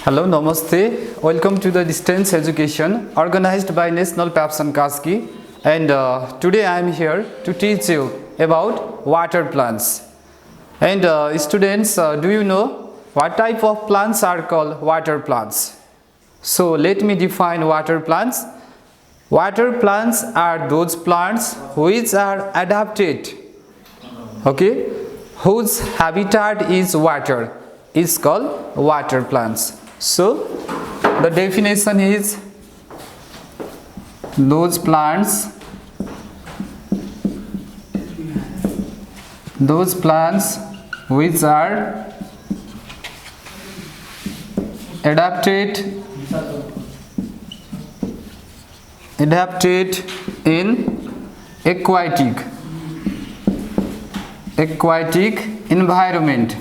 Hello, Namaste. Welcome to the distance education organized by NPABSAN KAski, and today I am here to teach you about water plants. And students, do you know what type of plants are called water plants? So let me define water plants. Water plants are those plants which are adapted, whose habitat is water, is called water plants. So the definition is those plants which are adapted in aquatic environment.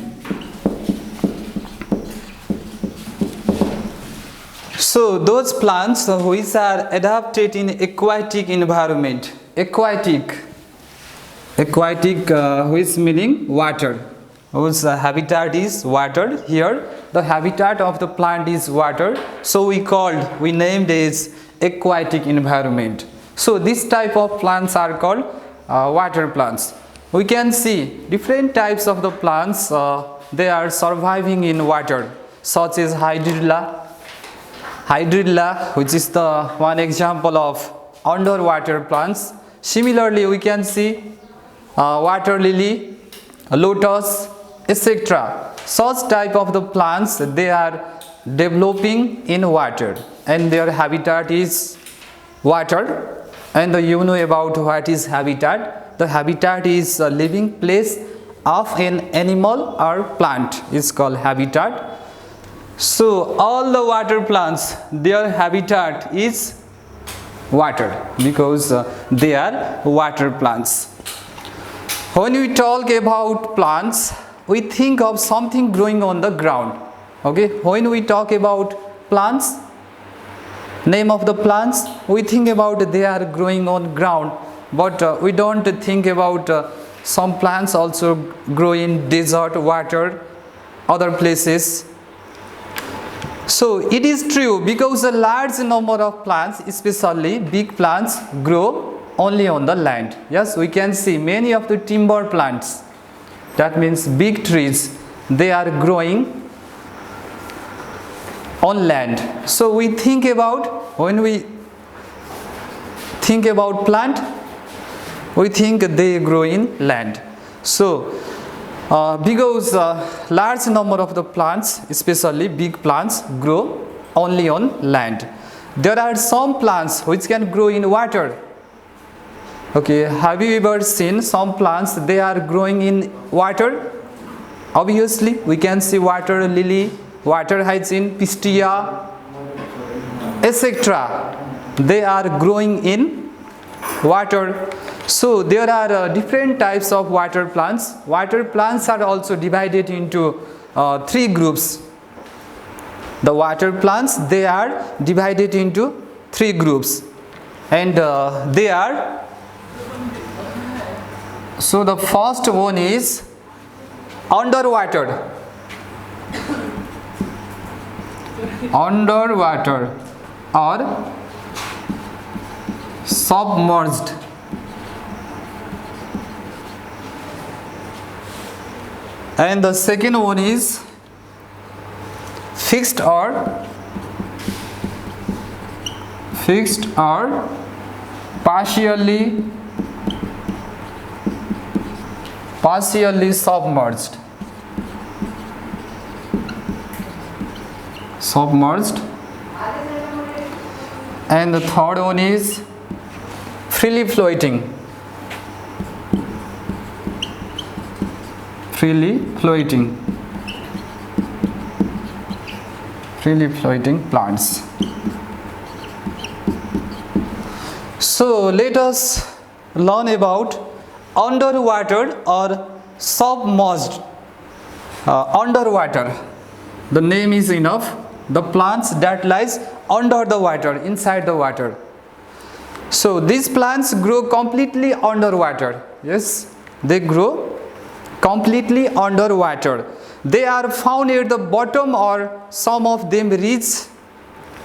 So those plants which are adapted in aquatic environment, aquatic which meaning water, whose habitat is water. Here the habitat of the plant is water, so we named as aquatic environment. So this type of plants are called water plants. We can see different types of the plants, they are surviving in water, such as Hydrilla, which is the one example of underwater plants. Similarly, we can see water lily, lotus, etc. Such type of the plants, they are developing in water and their habitat is water. And you know about what is habitat. The habitat is a living place of an animal or plant is called habitat. So all the water plants, their habitat is water because they are water plants. When we talk about plants, we think of something growing on the ground. When we talk about plants, name of the plants, we think about they are growing on ground, but we don't think about some plants also grow in desert, water, other places. So it is true because a large number of plants, especially big plants, grow only on the land. Yes, we can see many of the timber plants, that means big trees, they are growing on land. So we think about, when we think about plant, we think they grow in land. So because large number of the plants, especially big plants, grow only on land. There are some plants which can grow in water. Have you ever seen some plants, they are growing in water? Obviously, we can see water lily, water hyacinth, pistia, etc. They are growing in water. So there are different types of water plants. Water plants are also divided into three groups. The water plants, they are divided into three groups, and they are, so the first one is underwater or submerged. And the second one is fixed or partially submerged. And the third one is freely floating plants. So let us learn about underwater or submerged. Underwater, the name is enough. The plants that lies under the water, inside the water. So these plants grow completely underwater. Yes, they grow completely underwater. They are found at the bottom or some of them reach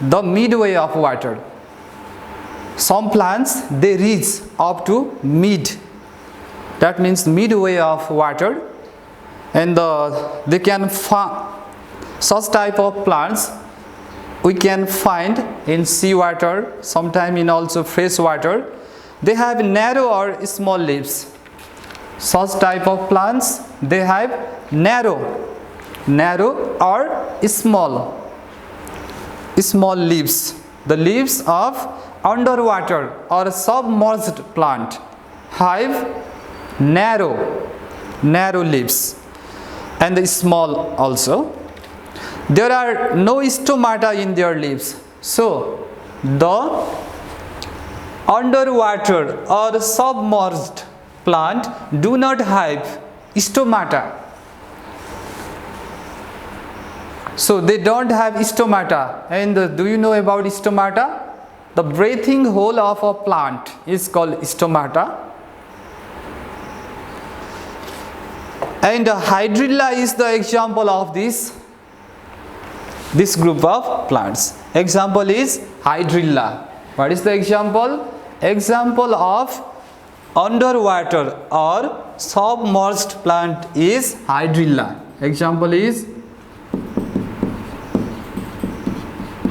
the midway of water. Some plants they reach up to mid. That means midway of water, and they can find such type of plants we can find in seawater, sometime in also fresh water. They have narrow or small leaves. Such type of plants they have narrow or small leaves. The leaves of underwater or submerged plant have narrow leaves and small also. There are no stomata in their leaves. So the underwater or submerged plant do not have stomata. So they don't have stomata. And do you know about stomata? The breathing hole of a plant is called stomata. And Hydrilla is the example of this group of plants. Example is Hydrilla. What is the example? Example of underwater or submerged plant is Hydrilla. Example is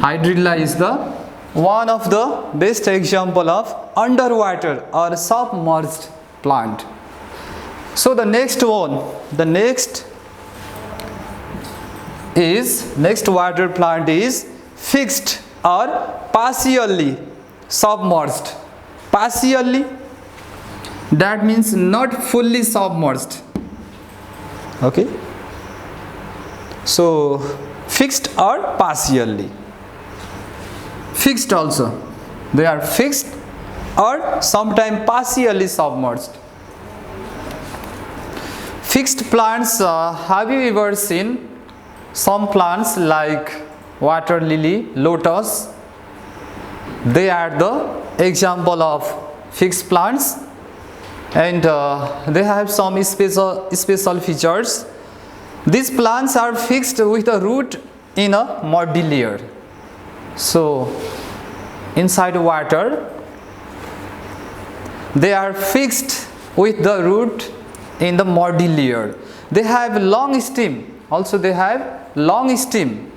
Hydrilla is the one of the best example of underwater or submerged plant. So the next water plant is fixed or partially submerged. Partially, that means not fully submerged. Okay. So fixed or partially. Fixed also. They are fixed or sometimes partially submerged. Fixed plants, have you ever seen some plants like water lily, lotus? They are the example of fixed plants, and they have some special features. These plants are fixed with a root in a muddy layer. So inside water they are fixed with the root in the muddy layer. They have long stem. Also they have long stem,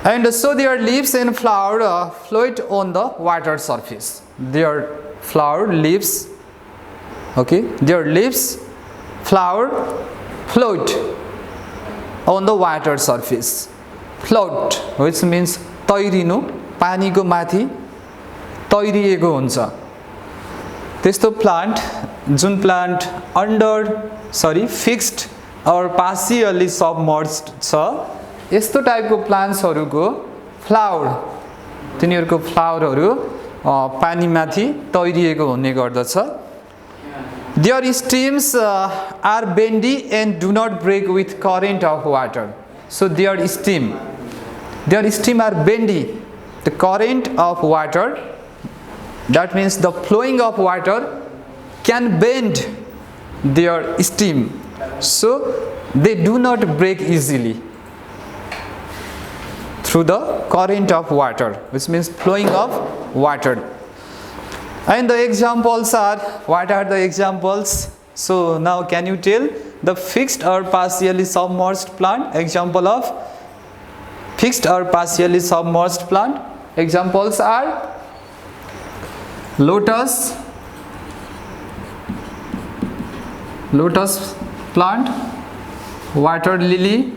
and so their leaves and flower float on the water surface. Their flower leaves, okay, their leaves, flower float on the water surface. Float, which means तैरिनु, पानीको माथि तैरिएको हुन्छ. त्यस्तो plant जुन plant fixed और partially submerged छ, यस्तो टाइपको प्लान्ट्सहरुको flower, तिनीहरुको फ्लावरहरु पानीमाथि तैरिएको हुने गर्दछ. Their stems are bendy and do not break with current of water. So their stem are bendy. The current of water, that means the flowing of water can bend their stem, so they do not break easily through the current of water, which means flowing of water. And the examples are, what are the examples? So now can you tell the fixed or partially submerged plant? Example of fixed or partially submerged plant. Examples are lotus plant, water lily,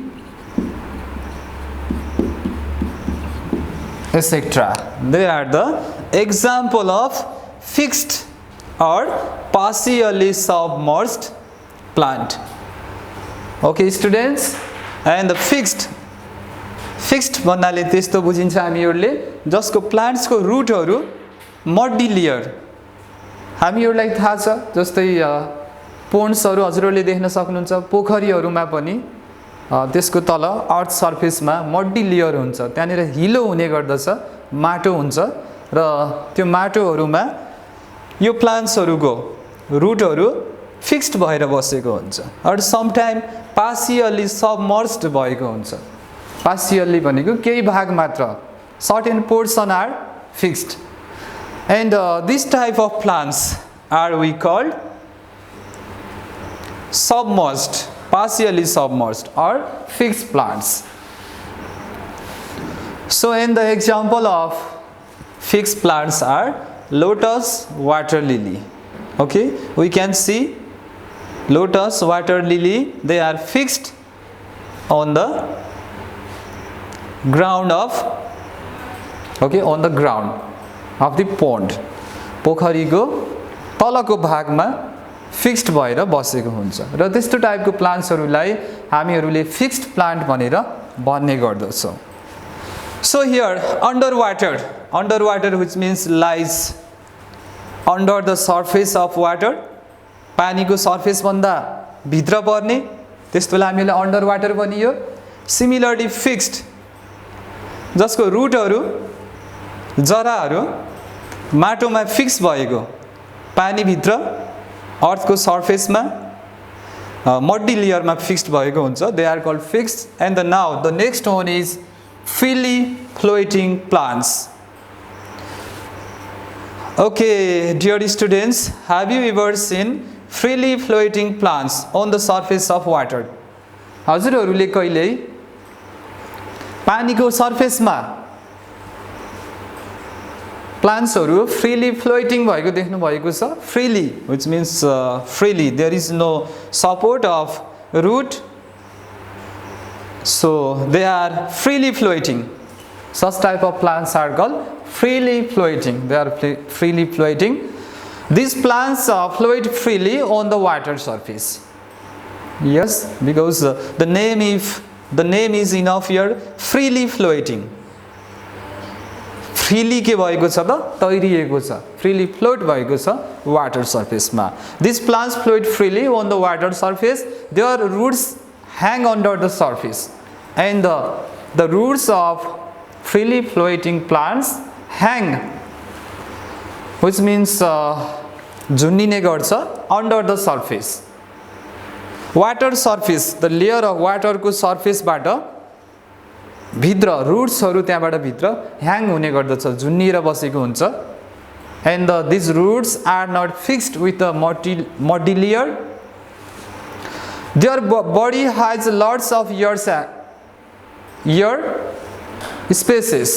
etc. They are the example of fixed or partially submerged plant. Okay students, and the fixed भन्नाले त्यस्तो बुझिन्छ हामीहरुले जसको plants को रुटहरु muddy layer. हामीहरुलाई थाहा छ, जस्तै पोन्ड्सहरु हजुरले देख्न सक्नुहुन्छ, पोखरीहरुमा पनि त्यसको तल अर्थ सर्फेसमा मड्डी लेयर हुन्छ. त्यहाँनिर हिलो हुने गर्दछ, माटो हुन्छ, र त्यो माटोहरुमा यो प्लान्ट्सहरुको रुटहरु फिक्स्ड भएर बसेको हुन्छ और समटाइम पार्शियली सबमर्ज्ड भएको हुन्छ पार्शियली भनेको केही भाग मात्र certain portion are fixed and this type of plants are we called submerged, partially submerged or fixed plants. So in the example of fixed plants are lotus, water lily. Okay, we can see lotus, water lily, they are fixed on the ground of on the ground of the pond. पोखरीको तलको भागमा fixed भएर बसेको हुन्छ र त्यस्तो टाइपको प्लान्ट्सहरूलाई हामीहरूले fixed plant भनेर भन्ने गर्दछौँ so here under water which mince lies under the surface of water पानीको सर्फेस भन्दा भित्र पर्ने त्यसलाई हामीले अन्डर वाटर भनियो सिमिलरली फिक्स्ड जसको रुटहरू जराहरू माटोमा फिक्स भएको पानी भित्र अर्थको सर्फेसमा मड्डी लेयरमा फिक्स्ड भएको हुन्छ they are called fixed and the now the next one is freely floating plants okay dear students have you ever seen freely floating plants on the surface of water हजुरहरूले कहिल्यै पानीको सर्फेसमा प्लान्ट्सहरू freely floating भएको देख्नु भएको छ freely which means freely there is no support of root so they are freely floating such type of plants are called freely floating they are freely floating these plants float freely on the water surface yes because the name is enough here freely floating freely के भएको छ त तैरिएको छ freely float भएको छ water सर्फेसमा this plants float freely on the water surface their roots hang under the surface and the roots of freely floating plants hang which means झुन्निने गर्छ under the surface water surface the layer of water को सर्फेसबाट भित्र रुट्सहरू त्यहाँबाट भित्र hang हुने गर्दछ झुन्निएर बसेको हुन्छ and this roots are not fixed with a muddy layer their body has lots of air spaces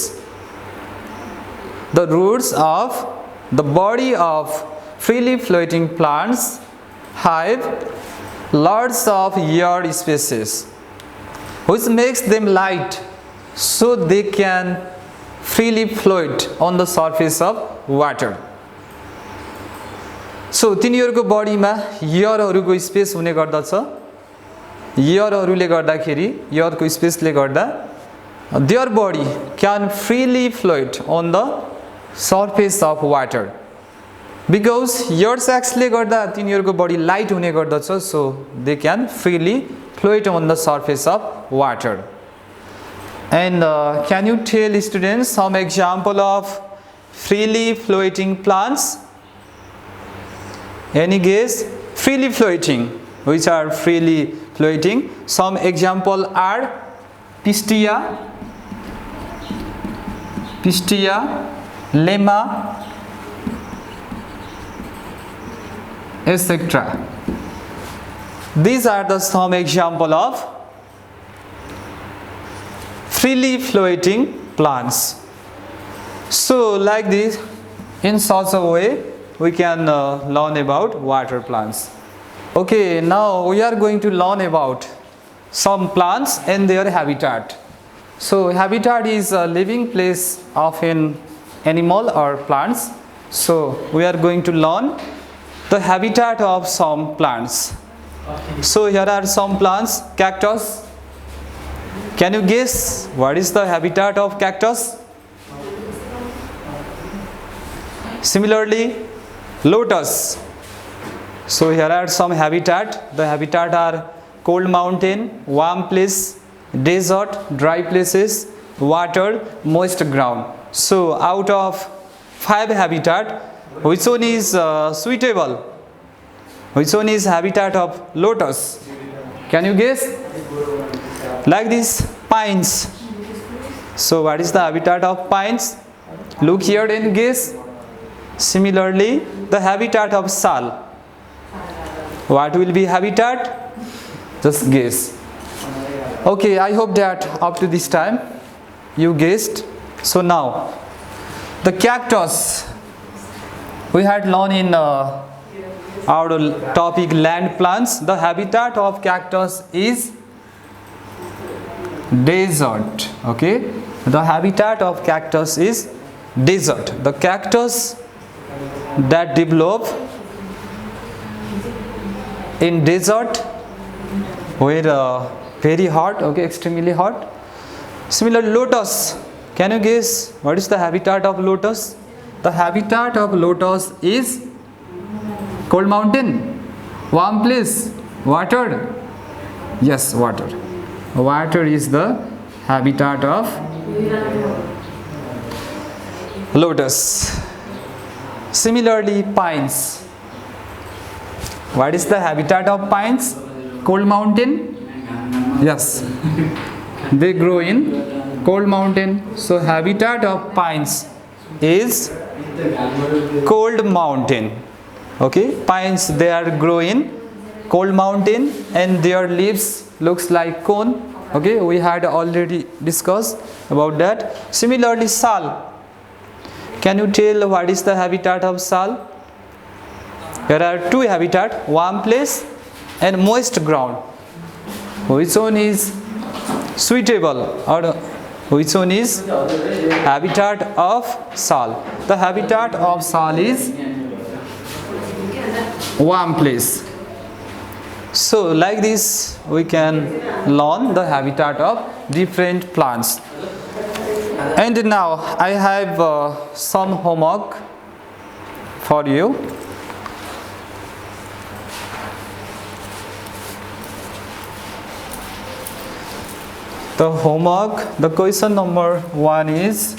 the roots of the body of freely floating plants have lots of air spaces which makes them light so they can freely float on the surface of water so तिनीहरुको बडीमा एयरहरुको space हुने गर्दछ एयरहरुले गर्दाखेरि एयरको स्पेसले गर्दा their body can freely float on the surface of water because air sacs ले गर्दा तिनीहरुको बडी light हुने गर्दछ so they can freely float on the surface of water and can you tell students some example of freely floating plants any guess freely floating which are freely floating some example are pistia lemma etc these are the some example of freely floating plants so like this in such a way we can learn about water plants okay now we are going to learn about some plants and their habitat so habitat is a living place of an animal or plants so we are going to learn the habitat of some plants so here are some plants cactus can you guess what is the habitat of cactus similarly lotus so here are some habitat the habitat are cold mountain warm place desert dry places water moist ground so out of 5 habitat which one is suitable Which one is habitat of lotus? Can you guess? Like this, pines. So what is the habitat of pines? Look here and guess. Similarly, the habitat of sal. What will be habitat? Just guess. Okay, I hope that up to this time you guessed. So now, the cactus. We had learned in our topic land plants. The habitat of cactus is desert. Okay, the habitat of cactus is desert. The cactus that develop in desert where very hot, okay, extremely hot. Similar lotus. Can you guess what is the habitat of lotus? The habitat of lotus is cold mountain, warm place, water. Yes, water. Water is the habitat of lotus. Similarly, pines. What is the habitat of pines? Cold mountain. Yes, they grow in cold mountain. So habitat of pines is cold mountain. Okay, pines, they are grow in cold mountain and their leaves looks like cone. Okay, we had already discussed about that. Similarly, sal. Can you tell what is the habitat of sal? There are two habitat, warm place and moist ground. Which one is suitable, or which one is habitat of sal? The habitat of sal is warm place. So like this we can learn the habitat of different plants. And now I have some homework for you. The homework, the question number 1 is,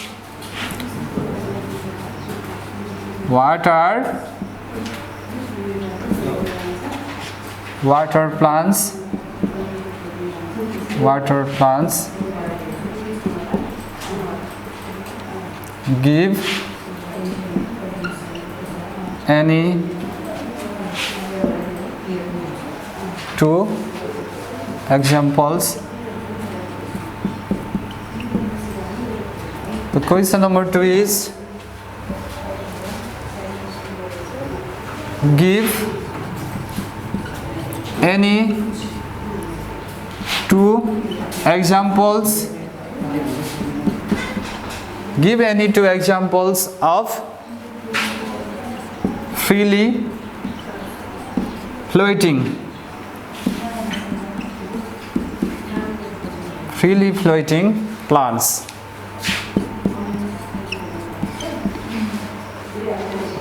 what are water plants give any two examples. The question number 2 is, give any two examples. Give any two examples of freely floating plants.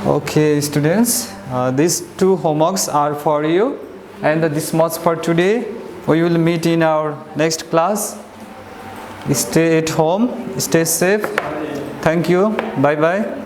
Okay, students, these two homeworks are for you, and this much for today. We will meet in our next class. Stay at home, stay safe. Thank you. Bye bye.